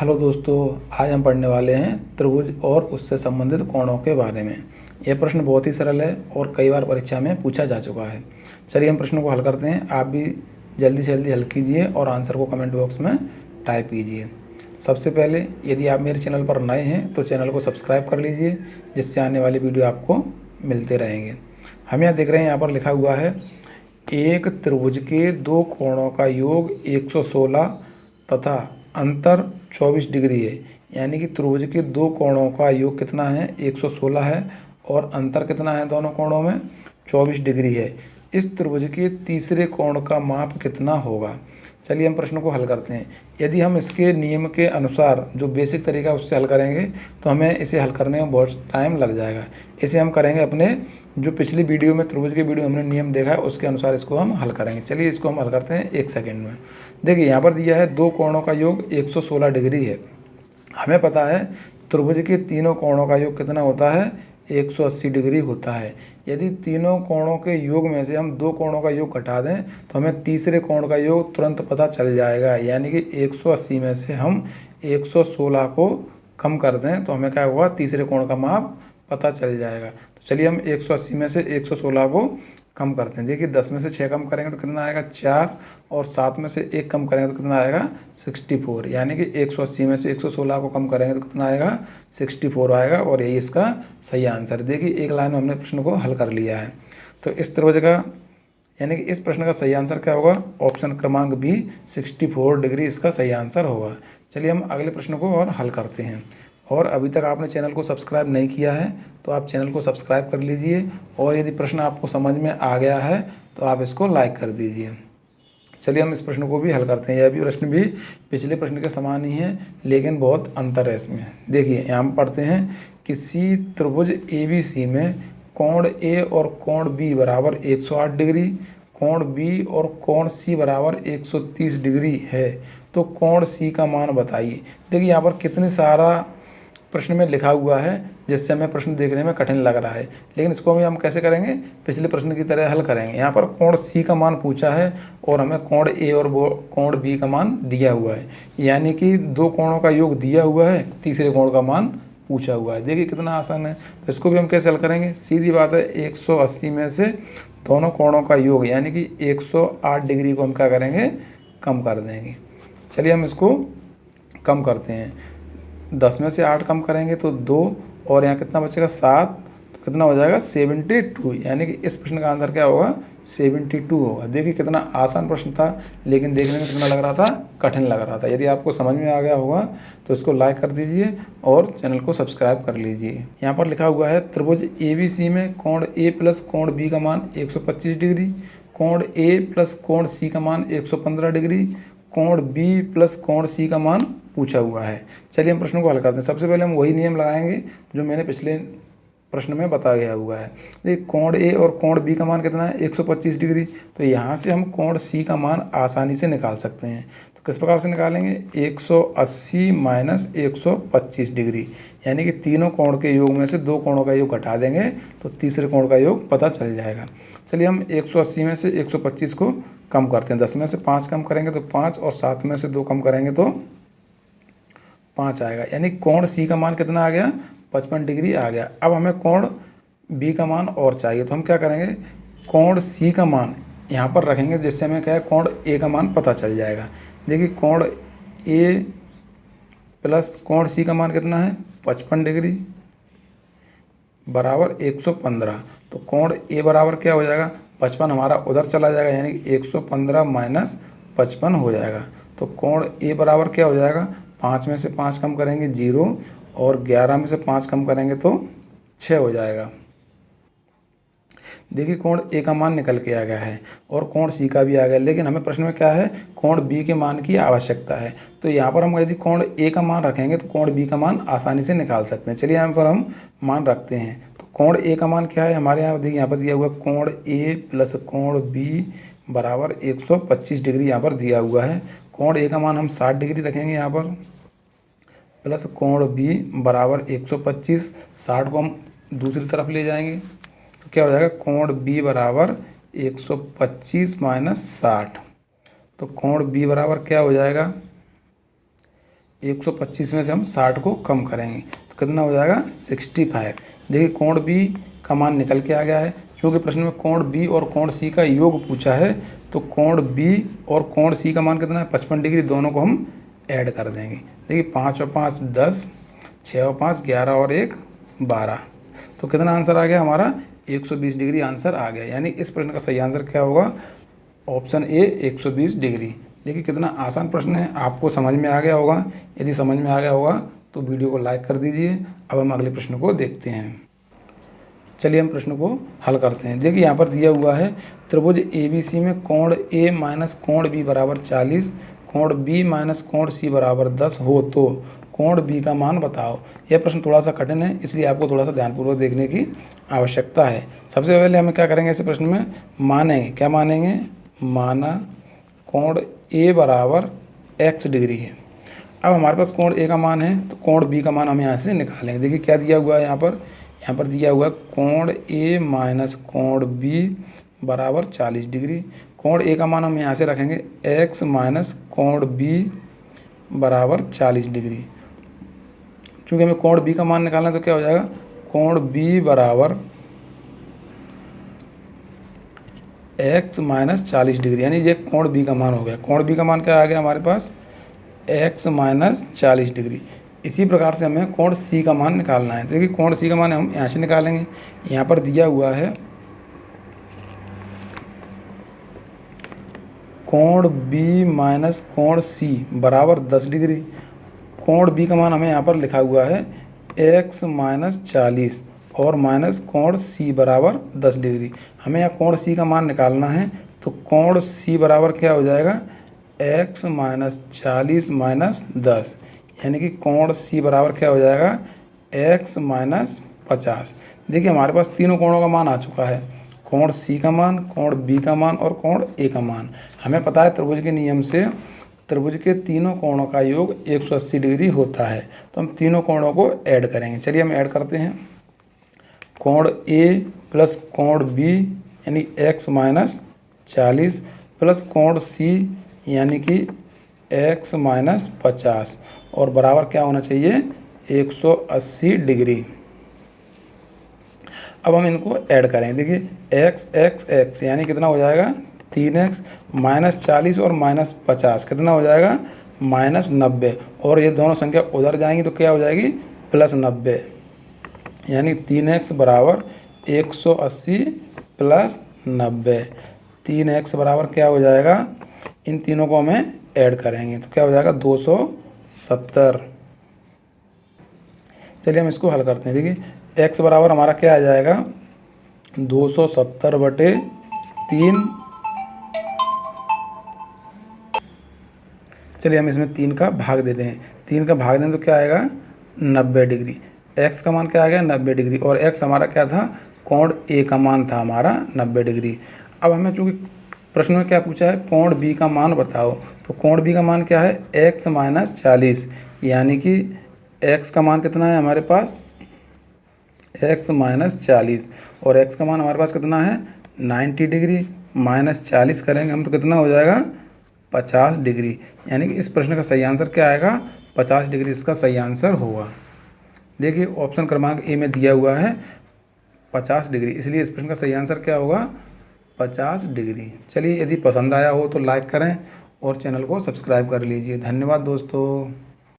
Hello दोस्तों, आज हम पढ़ने वाले हैं त्रिभुज और उससे संबंधित कोणों के बारे में। यह प्रश्न बहुत ही सरल है और कई बार परीक्षा में पूछा जा चुका है। चलिए हम प्रश्न को हल करते हैं। आप भी जल्दी से जल्दी हल कीजिए और आंसर को कमेंट बॉक्स में टाइप कीजिए। सबसे पहले यदि आप मेरे चैनल पर नए हैं तो चैनल को सब्सक्राइब कर लीजिए, जिससे आने वाली वीडियो आपको मिलते रहेंगे। हम यहाँ देख रहे हैं, यहाँ पर लिखा हुआ है एक त्रिभुज के दो कोणों का योग 116 तथा अंतर 24 डिग्री है। यानी कि त्रिभुज के दो कोणों का योग कितना है, 116 है और अंतर कितना है दोनों कोणों में, 24 डिग्री है। इस त्रिभुज के तीसरे कोण का माप कितना होगा। चलिए हम प्रश्न को हल करते हैं। यदि हम इसके नियम के अनुसार जो बेसिक तरीका उससे हल करेंगे तो हमें इसे हल करने में बहुत टाइम लग जाएगा। इसे हम करेंगे अपने जो पिछली वीडियो में त्रिभुज के वीडियो हमने नियम देखा है उसके अनुसार इसको हम हल करेंगे। चलिए इसको हम हल करते हैं 1 सेकेंड में। देखिए यहाँ पर दिया है दो कोणों का योग 116 डिग्री है। हमें पता है त्रिभुज के तीनों कोणों का योग कितना होता है, 180 डिग्री होता है। यदि तीनों कोणों के योग में से हम दो कोणों का योग घटा दें तो हमें तीसरे कोण का योग तुरंत पता चल जाएगा। यानी कि 180 में से हम 116 को कम कर दें तो हमें क्या होगा, तीसरे कोण का माप पता चल जाएगा। तो चलिए हम 180 में से 116 को कम करते हैं। देखिए 10 में से 6 कम करेंगे तो कितना आएगा, 4, और 7 में से 1 कम करेंगे तो कितना आएगा, 64। यानी कि 180 में से 116 को कम करेंगे तो कितना आएगा, 64 आएगा और यही इसका सही आंसर। देखिए एक लाइन में हमने प्रश्न को हल कर लिया है। तो इस त्रिभुज का यानी कि इस प्रश्न का सही आंसर क्या होगा, ऑप्शन क्रमांक बी 64 डिग्री इसका सही आंसर होगा। चलिए हम अगले प्रश्न को और हल करते हैं। और अभी तक आपने चैनल को सब्सक्राइब नहीं किया है तो आप चैनल को सब्सक्राइब कर लीजिए, और यदि प्रश्न आपको समझ में आ गया है तो आप इसको लाइक कर दीजिए। चलिए हम इस प्रश्न को भी हल करते हैं। यह भी प्रश्न भी पिछले प्रश्न के समान ही है, लेकिन बहुत अंतर है इसमें। देखिए यहाँ हम पढ़ते हैं, किसी त्रिभुज ABC में कोण A और कोण B बराबर 108 डिग्री, कोण B और कोण C बराबर 130 डिग्री है, तो कोण C का मान बताइए। देखिए यहाँ पर कितनी सारा प्रश्न में लिखा हुआ है जिससे हमें प्रश्न देखने में कठिन लग रहा है, लेकिन इसको भी हम कैसे करेंगे, पिछले प्रश्न की तरह हल करेंगे। यहाँ पर कोण C का मान पूछा है और हमें कोण A और कोण B का मान दिया हुआ है। यानी कि दो कोणों का योग दिया हुआ है, तीसरे कोण का मान पूछा हुआ है। देखिए कितना आसान है। तो इसको भी हम कैसे हल करेंगे, सीधी बात है, 180 में से दोनों कोणों का योग यानी कि 108 डिग्री को हम क्या करेंगे, कम कर देंगे। चलिए हम इसको कम करते हैं। 10 में से 8 कम करेंगे तो 2, और यहाँ कितना बचेगा, 7, तो कितना हो जाएगा, 72। यानी कि इस प्रश्न का आंसर क्या होगा, 72 होगा। देखिए कितना आसान प्रश्न था, लेकिन देखने में कितना लग रहा था, कठिन लग रहा था। यदि आपको समझ में आ गया होगा तो इसको लाइक कर दीजिए और चैनल को सब्सक्राइब कर लीजिए। यहाँ पर लिखा हुआ है त्रिभुज ABC में कोण A प्लस कोण B का मान 125 डिग्री, कोण A प्लस कोण C का मान 115 डिग्री, कोण B प्लस कोण C का मान पूछा हुआ है। चलिए हम प्रश्न को हल करते हैं। सबसे पहले हम वही नियम लगाएंगे जो मैंने पिछले प्रश्न में बताया हुआ है। देखिए कोण A और कोण B का मान कितना है, 125 डिग्री। तो यहाँ से हम कोण C का मान आसानी से निकाल सकते हैं। तो किस प्रकार से निकालेंगे, 180 माइनस 125 डिग्री, यानी कि तीनों कोण के योग में से दो कोणों का योग घटा देंगे तो तीसरे कोण का योग पता चल जाएगा। चलिए हम 180 में से 125 को कम करते हैं। 10 में से 5 कम करेंगे तो 5, और 7 में से 2 कम करेंगे तो 5 आएगा। यानी कोण C का मान कितना आ गया, 55 डिग्री आ गया। अब हमें कोण B का मान और चाहिए, तो हम क्या करेंगे, कोण C का मान यहाँ पर रखेंगे, जिससे हमें क्या है, कोण A का मान पता चल जाएगा। देखिए कोण A प्लस कोण C का मान कितना है, 55 डिग्री बराबर 115। तो कोण A बराबर क्या हो जाएगा, 55 हमारा उधर चला जाएगा, यानी कि 115 माइनस 55 हो जाएगा। तो कोण A बराबर क्या हो जाएगा, 5 में से 5 कम करेंगे 0, और 11 में से 5 कम करेंगे तो 6 हो जाएगा। देखिए कोण A का मान निकल के आ गया है और कोण C का भी आ गया, लेकिन हमें प्रश्न में क्या है, कोण B के मान की आवश्यकता है। तो यहाँ पर हम यदि कोण A का मान रखेंगे तो कोण B का मान आसानी से निकाल सकते हैं। चलिए यहाँ पर हम मान रखते हैं। तो कोण A का मान क्या है हमारे यहाँ, देखिए यहाँ पर दिया हुआ कोण A प्लस कोण B बराबर 125 डिग्री यहाँ पर दिया हुआ है। कोण A का मान हम 60 डिग्री रखेंगे यहाँ पर, प्लस कोण B बराबर 125, 60 को हम दूसरी तरफ ले जाएंगे तो क्या हो जाएगा, कोण B बराबर 125 माइनस 60। तो कोण B बराबर क्या हो जाएगा, 125 में से हम 60 को कम करेंगे तो कितना हो जाएगा 65। देखिए कोण बी का मान निकल के आ गया है। क्योंकि प्रश्न में कोण बी और कोण सी का योग पूछा है तो कोण बी और कोण सी का मान कितना है 55 डिग्री, दोनों को हम ऐड कर देंगे। देखिए 5 और 5 10, 6 और 5 11 और 1 12, तो कितना आंसर आ गया हमारा 120 डिग्री आंसर आ गया। यानी इस प्रश्न का सही आंसर क्या होगा, ऑप्शन ए 120 डिग्री। देखिए कितना आसान प्रश्न है, आपको समझ में आ गया होगा। यदि समझ में आ गया होगा तो वीडियो को लाइक कर दीजिए। अब हम अगले प्रश्न को देखते हैं। चलिए हम प्रश्न को हल करते हैं। देखिए यहाँ पर दिया हुआ है त्रिभुज ABC में कोण A माइनस कोण B बराबर 40, कोण B माइनस कोण C बराबर 10 हो तो कोण B का मान बताओ। यह प्रश्न थोड़ा सा कठिन है, इसलिए आपको थोड़ा सा ध्यानपूर्वक देखने की आवश्यकता है। सबसे पहले हमें क्या करेंगे, इस प्रश्न में मानेंगे, क्या मानेंगे, माना कोण A बराबर x डिग्री है। अब हमारे पास कोण A का मान है तो कोण B का मान हम यहाँ से निकालेंगे। देखिए क्या दिया हुआ है, यहाँ पर दिया हुआ है कोण A माइनस कोण B बराबर 40 डिग्री। कोण A का मान हम यहाँ से रखेंगे x माइनस कोण B बराबर 40 डिग्री। चूँकि हमें कोण B का मान निकालना है तो क्या हो जाएगा, कोण B बराबर x माइनस 40 डिग्री, यानी ये कोण B का मान हो गया। कोण B का मान क्या आ गया हमारे पास, x माइनस 40 डिग्री। इसी प्रकार से हमें कोण C का मान निकालना है। तो देखिए कोण C का मान हम यहाँ से निकालेंगे। यहाँ पर दिया हुआ है कोण B माइनस कोण C बराबर 10 डिग्री। कोण B का मान हमें यहाँ पर लिखा हुआ है x माइनस 40 और माइनस कोण C बराबर 10 डिग्री। हमें यहाँ कोण C का मान निकालना है तो कोण C बराबर क्या हो जाएगा, x माइनस 40 माइनस 10, यानी कि कोण C बराबर क्या हो जाएगा, x माइनस 50। देखिए हमारे पास तीनों कोणों का मान आ चुका है, कोण C का मान, कोण B का मान और कोण A का मान। हमें पता है त्रिभुज के नियम से त्रिभुज के तीनों कोणों का योग 180 डिग्री होता है, तो हम तीनों कोणों को ऐड करेंगे। चलिए हम ऐड करते हैं। कोण A प्लस कोण B यानी x माइनस 40 प्लस कोण C यानी कि x माइनस 50 और बराबर क्या होना चाहिए, 180 डिग्री। अब हम इनको ऐड करें। देखिए x x x यानी कितना हो जाएगा 3x माइनस 40 और माइनस 50 कितना हो जाएगा माइनस 90, और ये दोनों संख्या उधर जाएंगी तो क्या हो जाएगी प्लस 90, यानी 3x बराबर 180 प्लस 90। 3x बराबर क्या हो जाएगा, इन तीनों को हमें ऐड करेंगे तो क्या हो जाएगा 270। चलिए हम इसको हल करते हैं। देखिए x बराबर हमारा क्या आ जाएगा 270/3। चलिए हम इसमें 3 का भाग देते हैं। 3 का भाग दें तो क्या आएगा 90 डिग्री। x का मान क्या आ गया 90 डिग्री, और x हमारा क्या था, कोण A का मान था हमारा 90 डिग्री। अब हमें चूँकि प्रश्न में क्या पूछा है, कोण B का मान बताओ, तो कोण B का मान क्या है x माइनस 40, यानी कि x का मान कितना है हमारे पास x माइनस 40, और x का मान हमारे पास कितना है 90 डिग्री। माइनस 40 करेंगे हम तो कितना हो जाएगा 50 डिग्री, यानी कि इस प्रश्न का सही आंसर क्या आएगा 50 डिग्री इसका सही आंसर होगा। देखिए ऑप्शन क्रमांक ए में दिया हुआ है 50 डिग्री, इसलिए इस प्रश्न का सही आंसर क्या होगा 50 डिग्री। चलिए यदि पसंद आया हो तो लाइक करें और चैनल को सब्सक्राइब कर लीजिए। धन्यवाद दोस्तों।